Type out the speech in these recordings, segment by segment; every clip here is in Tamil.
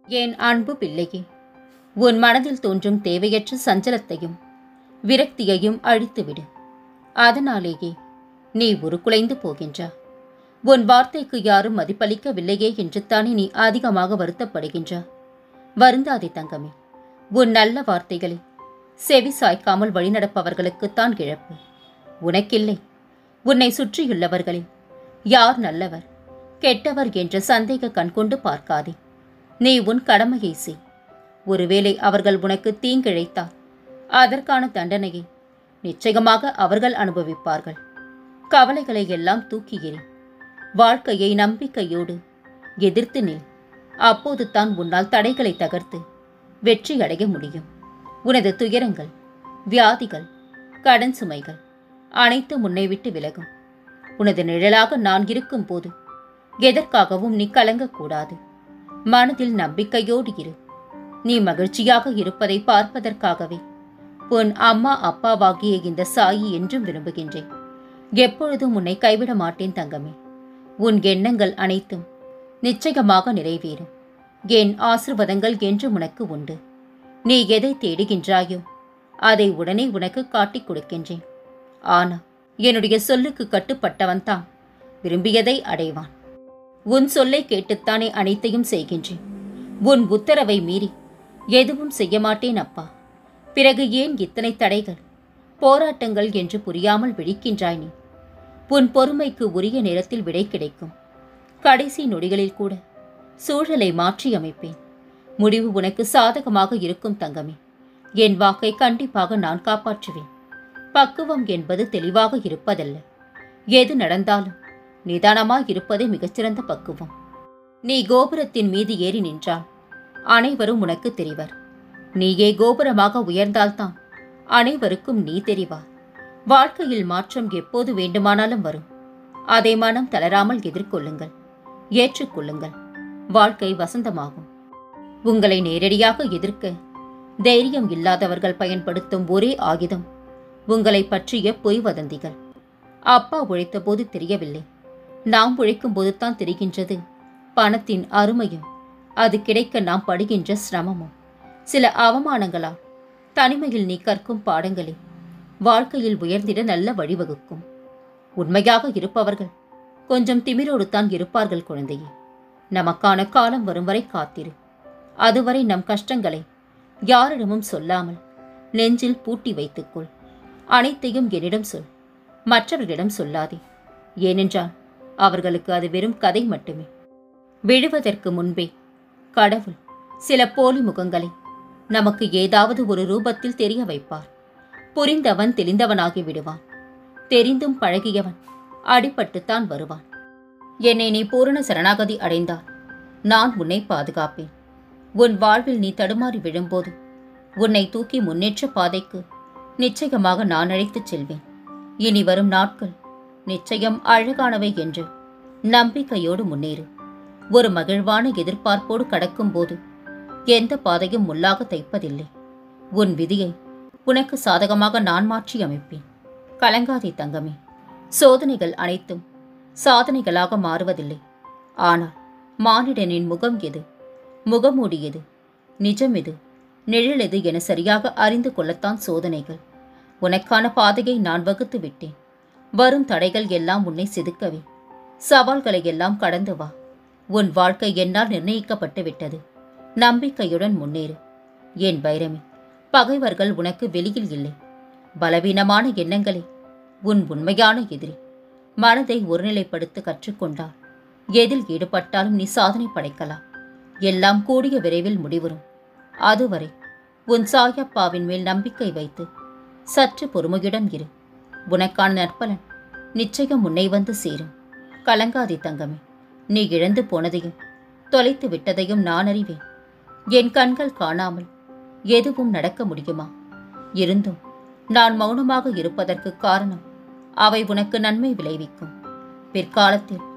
என் அன்பு பிள்ளையே, உன் மனதில் தோன்றும் தேவையற்ற சஞ்சலத்தையும் விரக்தியையும் அழித்துவிடு. அதனாலேயே நீ உருக்குலைந்து போகின்றா. உன் வார்த்தைக்கு யாரும் மதிப்பளிக்கவில்லையே என்று தானே நீ அதிகமாக வருத்தப்படுகின்றா. வருந்தாதே தங்கமே. உன் நல்ல வார்த்தைகளை செவி சாய்க்காமல் வழிநடப்பவர்களுக்குத்தான் இழப்பு, உனக்கில்லை. உன்னை சுற்றியுள்ளவர்களில் யார் நல்லவர் கெட்டவர் என்ற சந்தேக கண்கொண்டு பார்க்காதே. நீ உன் கடமையை செய். ஒருவேளை அவர்கள் உனக்கு தீங்கிழைத்தால் அதற்கான தண்டனையை நிச்சயமாக அவர்கள் அனுபவிப்பார்கள். கவலைகளை எல்லாம் தூக்கி எறி. வாழ்க்கையை நம்பிக்கையோடு எதிர்த்து நில். அப்போது தான் உன்னால் தடைகளை தகர்த்து வெற்றி அடைய முடியும். உனது துயரங்கள், வியாதிகள், கடன் சுமைகள் அனைத்தும் உன்னை விட்டு விலகும். உனது நிழலாக நான் இருக்கும் போது எதற்காகவும் நீ கலங்கக்கூடாது. மனதில் நம்பிக்கையோடு இரு. நீ மகிழ்ச்சியாக இருப்பதை பார்ப்பதற்காகவே உன் அம்மா அப்பாவாகிய இந்த சாயி என்றும் விரும்புகின்றேன். எப்பொழுதும் உன்னை கைவிட மாட்டேன் தங்கமே. உன் எண்ணங்கள் அனைத்தும் நிச்சயமாக நிறைவேறும். என் ஆசீர்வாதங்கள் என்றும் உனக்கு உண்டு. நீ எதை தேடுகின்றாயோ அதை உடனே உனக்கு காட்டிக் கொடுக்கின்றேன். ஆனா என்னுடைய சொல்லுக்கு கட்டுப்பட்டவன் தான் விரும்பியதை அடைவான். உன் சொல்லை கேட்டுத்தானே அனைத்தையும் செய்கின்றேன். உன் உத்தரவை மீறி எதுவும் செய்ய மாட்டேன் அப்பா. பிறகு ஏன் இத்தனை தடைகள், போராட்டங்கள் என்று புரியாமல் விழிக்கின்றாய் நீ? உன் பொறுமைக்கு உரிய நேரத்தில் விடை கிடைக்கும். கடைசி நொடிகளில் கூட சூழலை மாற்றி அமைப்பேன். முடிவு உனக்கு சாதகமாக இருக்கும் தங்கமே. என் வாக்கை கண்டிப்பாக நான் காப்பாற்றுவேன். பக்குவம் என்பது தெளிவாக இருப்பதல்ல. எது நடந்தாலும் நிதானமாய் இருப்பதே மிகச்சிறந்த பக்குவம். நீ கோபுரத்தின் மீது ஏறி நின்றால் அனைவரும் உனக்கு தெரிவர். நீயே கோபுரமாக உயர்ந்தால்தான் அனைவருக்கும் நீ தெரிவார். வாழ்க்கையில் மாற்றம் எப்போது வேண்டுமானாலும் வரும். அதை மனம் தளராமல் எதிர்கொள்ளுங்கள், ஏற்றுக்கொள்ளுங்கள். வாழ்க்கை வசந்தமாகும். உங்களை நேரடியாக எதிர்க்க தைரியம் இல்லாதவர்கள் பயன்படுத்தும் ஒரே ஆயுதம் உங்களை பற்றிய பொய் வதந்திகள். அப்பா உழைத்த போது தெரியவில்லை, நாம் உழைக்கும் போதுதான் தெரிகின்றது பணத்தின் அருமையும் அது கிடைக்க நாம் படுகின்ற சிரமமும். சில அவமானங்களால் தனிமையில் நீ கற்கும் பாடங்களே வாழ்க்கையில் உயர்ந்திட நல்ல வழிவகுக்கும். உண்மையாக இருப்பவர்கள் கொஞ்சம் திமிரோடு தான் இருப்பார்கள் குழந்தையே. நமக்கான காலம் வரும் வரை காத்திரு. அதுவரை நம் கஷ்டங்களை யாரிடமும் சொல்லாமல் நெஞ்சில் பூட்டி வைத்துக்கொள். அனைத்தையும் என்னிடம் சொல், மற்றவர்களிடம் சொல்லாதே. ஏனென்றால் அவர்களுக்கு அது வெறும் கதை மட்டுமே. விழுவதற்கு முன்பே கடவுள் சில போலி முகங்களை நமக்கு ஏதாவது ஒரு ரூபத்தில் தெரிய வைப்பார். புரிந்தவன் தெளிந்தவனாகி விடுவான். தெரிந்தும் பழகியவன் அடிபட்டுத்தான் வருவான். என்னை நீ பூரண சரணாகதி அடைந்தால் நான் உன்னை பாதுகாப்பேன். உன் வாழ்வில் நீ தடுமாறி விழும்போது உன்னை தூக்கி முன்னேற்ற பாதைக்கு நிச்சயமாக நான் அழைத்துச் செல்வேன். இனி வரும் நாட்கள் நிச்சயம் அழகானவை என்று நம்பிக்கையோடு முன்னேறு. ஒரு மகிழ்வான எதிர்பார்ப்போடு கடக்கும்போது எந்த பாதையும் முள்ளாக தைப்பதில்லை. உன் விதியை உனக்கு சாதகமாக நான் மாற்றி அமைப்பேன். கலங்காதே தங்கமே. சோதனைகள் அனைத்தும் சாதனைகளாக மாறுவதில்லை. ஆனால் மானிடனின் முகம் எது, முகமூடி எது, நிஜம் எது, நிழல் எது என சரியாக அறிந்து கொள்ளத்தான் சோதனைகள். உனக்கான பாதையை நான் வகுத்து விட்டேன். வரும் தடைகள் எல்லாம் உன்னை செதுக்கவே. சவால்களை எல்லாம் கடந்து வா. உன் வாழ்க்கை என்னால் நிர்ணயிக்கப்பட்டு விட்டது. நம்பிக்கையுடன் முன்னேறு. என் வைரமே, பகைவர்கள் உனக்கு வெளியில் இல்லை. பலவீனமான எண்ணங்களே உன் உண்மையான எதிரி. மனதை ஒருநிலைப்படுத்த கற்றுக்கொண்டால் எதில் ஈடுபட்டாலும் நீ சாதனை படைக்கலாம். எல்லாம் கூடிய விரைவில் முடிவரும். அதுவரை உன் சாயப்பாவின் மேல் நம்பிக்கை வைத்து சற்று பொறுமையுடன் இரு. உனக்கான நற்பலன் நிச்சயம் உன்னை வந்து சேரும். கலங்காதே தங்கமே. நீ இழந்து போனதையும் தொலைத்து விட்டதையும் நான் அறிவேன். என் கண்கள் காணாமல் எதுவும் நடக்க முடியுமா? இருந்தும் நான் மௌனமாக இருப்பதற்கு காரணம் அவை உனக்கு நன்மை விளைவிக்கும். பிற்காலத்தில்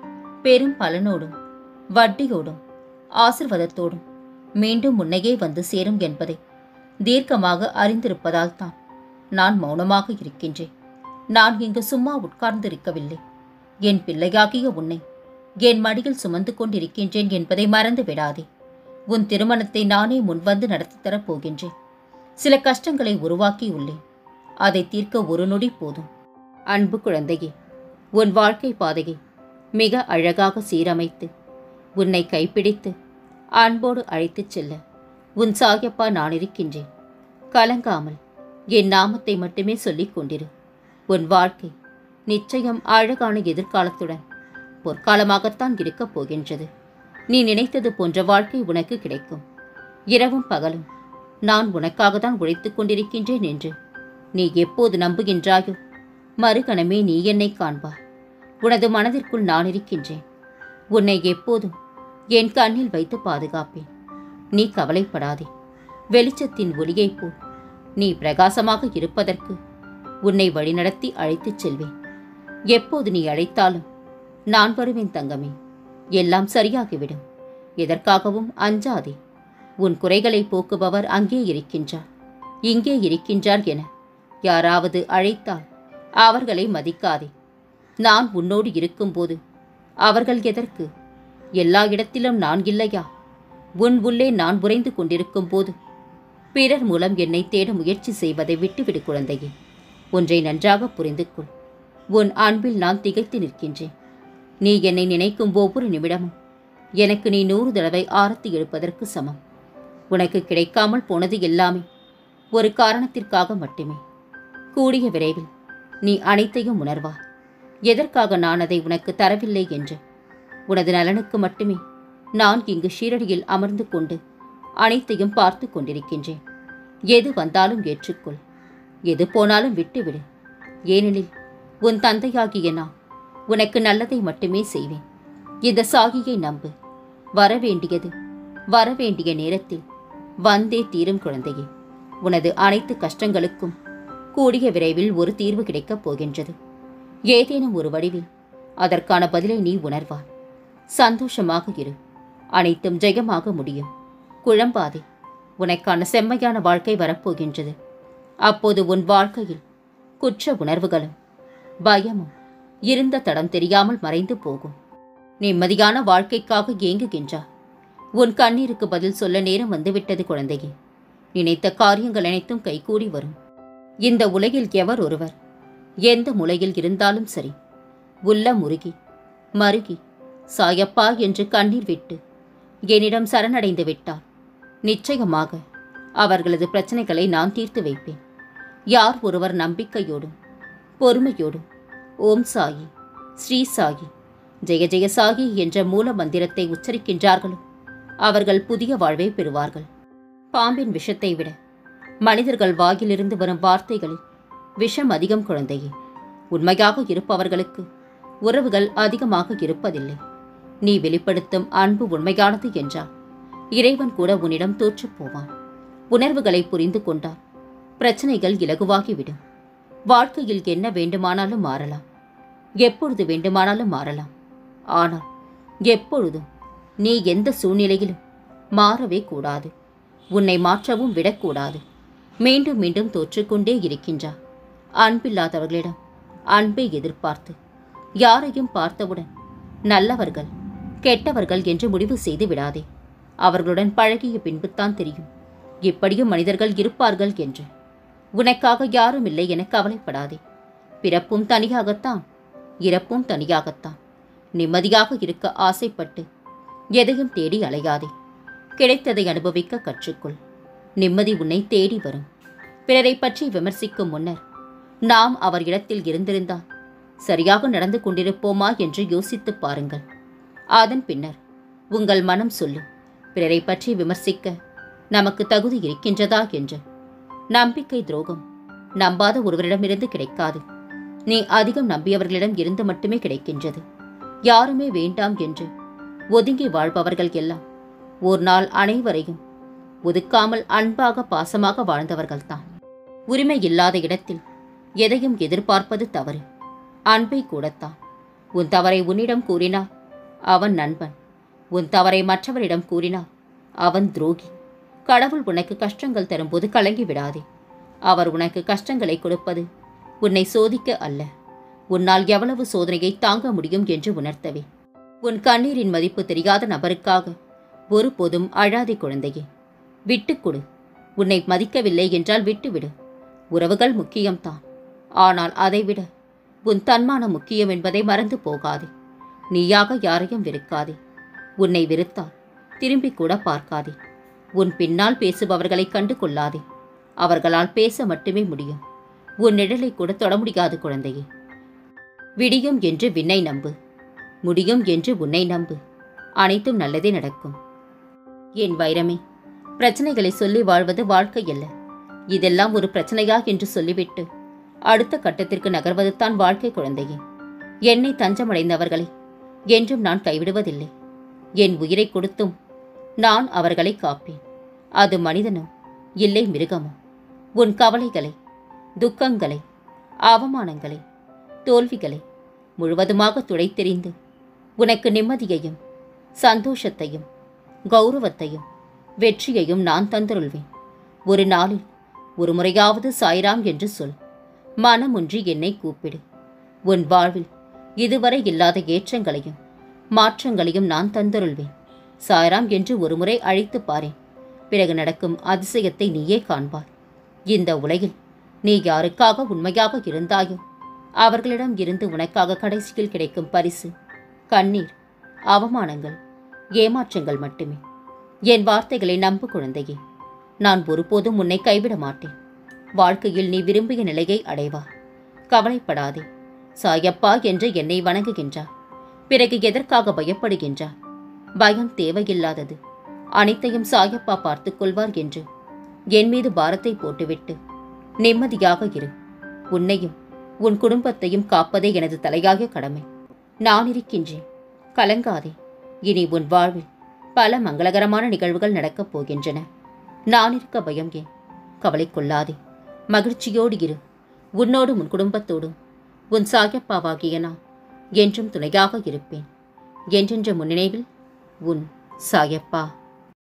பெரும் பலனோடும் வட்டியோடும் ஆசீர்வாதத்தோடும் மீண்டும் உன்னையே வந்து சேரும் என்பதை தீர்க்கமாக அறிந்திருப்பதால் தான் நான் மௌனமாக இருக்கின்றேன். நான் இங்கு சும்மா உட்கார்ந்திருக்கவில்லை. என் பிள்ளையாகிய உன்னை என் மடியில் சுமந்து கொண்டிருக்கின்றேன் என்பதை மறந்து விடாதே. உன் திருமணத்தை நானே முன்வந்து நடத்தி தரப் போகின்றேன். சில கஷ்டங்களை உருவாக்கியுள்ளேன். அதை தீர்க்க ஒரு நொடி போதும். அன்பு குழந்தையே, உன் வாழ்க்கை பாதையை மிக அழகாக சீரமைத்து உன்னை கைப்பிடித்து அன்போடு அழைத்துச் செல்ல உன் சாயப்பா நான் இருக்கின்றேன். கலங்காமல் என் நாமத்தை மட்டுமே சொல்லிக் கொண்டிரு. உன் வாழ்க்கை நிச்சயம் அழகான எதிர்காலத்துடன் பொற்காலமாகத்தான் இருக்கப் போகின்றது. நீ நினைத்தது போன்ற வாழ்க்கை உனக்கு கிடைக்கும். இரவும் பகலும் நான் உனக்காகத்தான் உழைத்துக் கொண்டிருக்கின்றேன் என்று நீ எப்போது நம்புகின்றாயோ மறுகணமே நீ என்னை காண்பாய். உனது மனதிற்குள் நான் இருக்கின்றேன். உன்னை எப்போதும் என் கண்ணில் வைத்து பாதுகாப்பேன். நீ கவலைப்படாதே. வெளிச்சத்தின் ஒளியைப் போல் நீ பிரகாசமாக இருப்பதற்கு உன்னை வழிநடத்தி அழைத்துச் செல்வேன். எப்போது நீ அழைத்தாலும் நான் வருவேன் தங்கமே. எல்லாம் சரியாகிவிடும். எதற்காகவும் அஞ்சாதே. உன் குறைகளை போக்குபவர் அங்கே இருக்கின்றார், இங்கே இருக்கின்றார் என யாராவது அழைத்தால் அவர்களை மதிக்காதே. நான் உன்னோடு இருக்கும்போது அவர்கள் எதற்கு? எல்லா இடத்திலும் நான் இல்லையா? உன் உள்ளே நான் உறைந்து கொண்டிருக்கும் போது பிறர் மூலம் என்னை தேட முயற்சி செய்வதை விட்டுவிடு குழந்தையே. ஒன்றை நன்றாக புரிந்து கொள். உன் அன்பில் நான் திகைத்து நிற்கின்றேன். நீ என்னை நினைக்கும் ஒவ்வொரு நிமிடமும் எனக்கு நீ 100 தடவை ஆரத்தி எடுப்பதற்கு சமம். உனக்கு கிடைக்காமல் போனது எல்லாமே ஒரு காரணத்திற்காக மட்டுமே. கூடிய விரைவில் நீ அனைத்தையும் உணர்வாய். எதற்காக நான் அதை உனக்கு தரவில்லை என்று. உனது நலனுக்கு மட்டுமே நான் இங்கு ஷீரடியில் அமர்ந்து கொண்டு அனைத்தையும் பார்த்து கொண்டிருக்கின்றேன். எது வந்தாலும் ஏற்றுக்கொள், எது போனாலும் விட்டுவிடு. ஏனெனில் உன் தந்தையாகிய நான் உனக்கு நல்லதை மட்டுமே செய்வேன். இந்த சாகியை நம்பு. வரவேண்டியது வரவேண்டிய நேரத்தில் வந்தே தீரும் குழந்தையே. உனது அனைத்து கஷ்டங்களுக்கும் கூடிய விரைவில் ஒரு தீர்வு கிடைக்கப் போகின்றது. ஏதேனும் ஒரு வடிவில் அதற்கான பதிலை நீ உணர்வாய். சந்தோஷமாக இரு. அனைத்தும் ஜெயமாக முடியும். குழம்பாதே. உனக்கான செம்மையான வாழ்க்கை வரப்போகின்றது. அப்போது உன் வாழ்க்கையில் குற்ற உணர்வுகளும் பயமும் இருந்த தடம் தெரியாமல் மறைந்து போகும். நிம்மதியான வாழ்க்கைக்காக ஏங்குகின்றாய். உன் கண்ணீருக்கு பதில் சொல்ல நேரம் வந்துவிட்டது குழந்தையே. நினைத்த காரியங்கள் அனைத்தும் கைகூடி வரும். இந்த உலகில் எவர் ஒருவர் எந்த மூலையில் இருந்தாலும் சரி, உள்ளம் உருகி மருகி சாயப்பா என்று கண்ணீர் விட்டு என்னிடம் சரணடைந்து விட்டார் நிச்சயமாக அவர்களது பிரச்சனைகளை நான் தீர்த்து வைப்பேன். யார் ஒருவர் நம்பிக்கையோடும் பொறுமையோடும் ஓம் சாயி, ஸ்ரீ சாயி, ஜெய ஜெய சாயி என்ற மூல மந்திரத்தை உச்சரிக்கின்றார்களோ அவர்கள் புதிய வாழ்வை பெறுவார்கள். பாம்பின் விஷத்தை விட மனிதர்கள் வாயிலிருந்து வரும் வார்த்தைகளில் விஷம் அதிகம் குழந்தையே. உண்மையாக இருப்பவர்களுக்கு உறவுகள் அதிகமாக இருப்பதில்லை. நீ வெளிப்படுத்தும் அன்பு உண்மையானது என்றால் இறைவன் கூட உன்னிடம் தோற்றுப் போவான். உணர்வுகளை புரிந்து கொண்டால் பிரச்சனைகள் இலகுவாகிவிடும். வாழ்க்கையில் என்ன வேண்டுமானாலும் மாறலாம், எப்பொழுது வேண்டுமானாலும் மாறலாம். ஆனால் எப்பொழுதும் நீ எந்த சூழ்நிலையிலும் மாறவே கூடாது. உன்னை மாற்றவும் விடக்கூடாது. மீண்டும் மீண்டும் தோற்றுக்கொண்டே இருக்கின்றார். அன்பில்லாதவர்களிடம் அன்பை எதிர்பார்த்து யாரையும் பார்த்தவுடன் நல்லவர்கள் கெட்டவர்கள் என்று முடிவு செய்து விடாதே. அவர்களுடன் பழகிய பின்புத்தான் தெரியும் இப்படியும் மனிதர்கள் இருப்பார்கள் என்று. உனக்காக யாரும் இல்லை என கவலைப்படாதே. பிறப்பும் தனியாகத்தான், இறப்பும் தனியாகத்தான். நிம்மதியாக இருக்க ஆசைப்பட்டு எதையும் தேடி அலையாதே. கிடைத்ததை அனுபவிக்க கற்றுக்கொள். நிம்மதி உன்னை தேடி வரும். பிறரை பற்றி விமர்சிக்கும் முன்னர் நாம் அவர் இடத்தில் இருந்திருந்தால் சரியாக நடந்து கொண்டிருப்போமா என்று யோசித்து பாருங்கள். அதன் பின்னர் உங்கள் மனம் சொல்லும், பிறரை பற்றி விமர்சிக்க நமக்கு தகுதி இருக்கின்றதா என்று. நம்பிக்கை துரோகம் நம்பாத ஒருவரிடமிருந்து கிடைக்காது. நீ அதிகம் நம்பியவர்களிடம் இருந்து மட்டுமே கிடைக்கின்றது. யாருமே வேண்டாம் என்று ஒதுங்கி வாழ்பவர்கள் எல்லாம் ஒரு நாள் அனைவரையும் ஒதுக்காமல் அன்பாக பாசமாக வாழ்ந்தவர்கள்தான். உரிமை இல்லாத இடத்தில் எதையும் எதிர்பார்ப்பது தவறு. அன்பை கூடத்தான். உன் தவறை உன்னிடம் கூறினார் அவன் நண்பன். உன் தவறை மற்றவரிடம் கூறினார் அவன் துரோகி. கடவுள் உனக்கு கஷ்டங்கள் தரும்போது கலங்கி விடாதே. அவர் உனக்கு கஷ்டங்களை கொடுப்பது உன்னை சோதிக்க அல்ல, உன்னால் எவ்வளவு சோதனையை தாங்க முடியும் என்று உணர்த்தவே. உன் கண்ணீரின் மதிப்பு தெரியாத நபருக்காக ஒருபோதும் அழாதே குழந்தையே. விட்டுக்கொடு. உன்னை மதிக்கவில்லை என்றால் விட்டுவிடு. உறவுகள் முக்கியம்தான். ஆனால் அதைவிட உன் தன்மானம் முக்கியம் என்பதை மறந்து போகாதே. நீயாக யாரையும் வெறுக்காதே. உன்னை வெறுத்தால் திரும்பிக் கூட பார்க்காதே. உன் பின்னால் பேசுபவர்களை கண்டு கொள்ளாதே. அவர்களால் பேச மட்டுமே முடியும். உன் நிழலை கூட தொட முடியாது குழந்தையே. விடியும் என்று விண்ணை நம்பு. முடியும் என்று உன்னை நம்பு. அனைத்தும் நல்லதே நடக்கும். என் வைரமே, பிரச்சனைகளை சொல்லி வாழ்வது வாழ்க்கை அல்ல. இதெல்லாம் ஒரு பிரச்சனையா என்று சொல்லிவிட்டு அடுத்த கட்டத்திற்கு நகர்வது தான் வாழ்க்கை குழந்தையே. என்னை தஞ்சமடைந்தவர்களை என்றும் நான் கைவிடுவதில்லை. என் உயிரை கொடுத்தும் நான் அவர்களை காப்பேன். அது மனிதனோ இல்லை மிருகமோ. உன் கவலைகளை, துக்கங்களை, அவமானங்களை, தோல்விகளை முழுவதுமாக துடைத்தெறிந்து உனக்கு நிம்மதியையும் சந்தோஷத்தையும் கௌரவத்தையும் வெற்றியையும் நான் தந்தருள்வேன். ஒரு நாளில் ஒரு முறையாவது சாய்ராம் என்று சொல். மனமுன்றி என்னை கூப்பிடு. உன் வாழ்வில் இதுவரை இல்லாத ஏற்றங்களையும் மாற்றங்களையும் நான் தந்தருள்வேன். சாய்ராம் என்று ஒருமுறை அழைத்து பாரேன். பிறகு நடக்கும் அதிசயத்தை நீயே காண்பாய். இந்த உலகில் நீ யாருக்காக உண்மையாக இருந்தாயோ அவர்களிடம் இருந்து உனக்காக கடைசியில் கிடைக்கும் பரிசு கண்ணீர், அவமானங்கள், ஏமாற்றங்கள் மட்டுமே. என் வார்த்தைகளை நம்பு குழந்தையே. நான் ஒருபோதும் உன்னை கைவிட மாட்டேன். வாழ்க்கையில் நீ விரும்பிய நிலையை அடைவாய். கவலைப்படாதே. சாயப்பா என்று என்னை வணங்குகின்றார். பிறகு எதற்காக பயப்படுகின்றார்? பயம் தேவையில்லாதது. அனைத்தையும் சாயப்பா பார்த்துக் கொள்வார் என்று என் மீது பாரத்தை போட்டுவிட்டு நிம்மதியாக இரு. உன்னையும் உன் குடும்பத்தையும் காப்பதே எனது தலையாய கடமை. நான் இருக்கின்றேன். கலங்காதே. இனி உன் வாழ்வில் பல மங்களகரமான நிகழ்வுகள் நடக்கப் போகின்றன. நான் இருக்க பயம் ஏன்? கவலை கொள்ளாதே. மகிழ்ச்சியோடு இரு. உன்னோடும் உன் குடும்பத்தோடும் உன் சாயப்பாவாகிய நான் என்றும் துணையாக இருப்பேன். என்றென்ற முன்னினைவில் உன் சாயப்பா.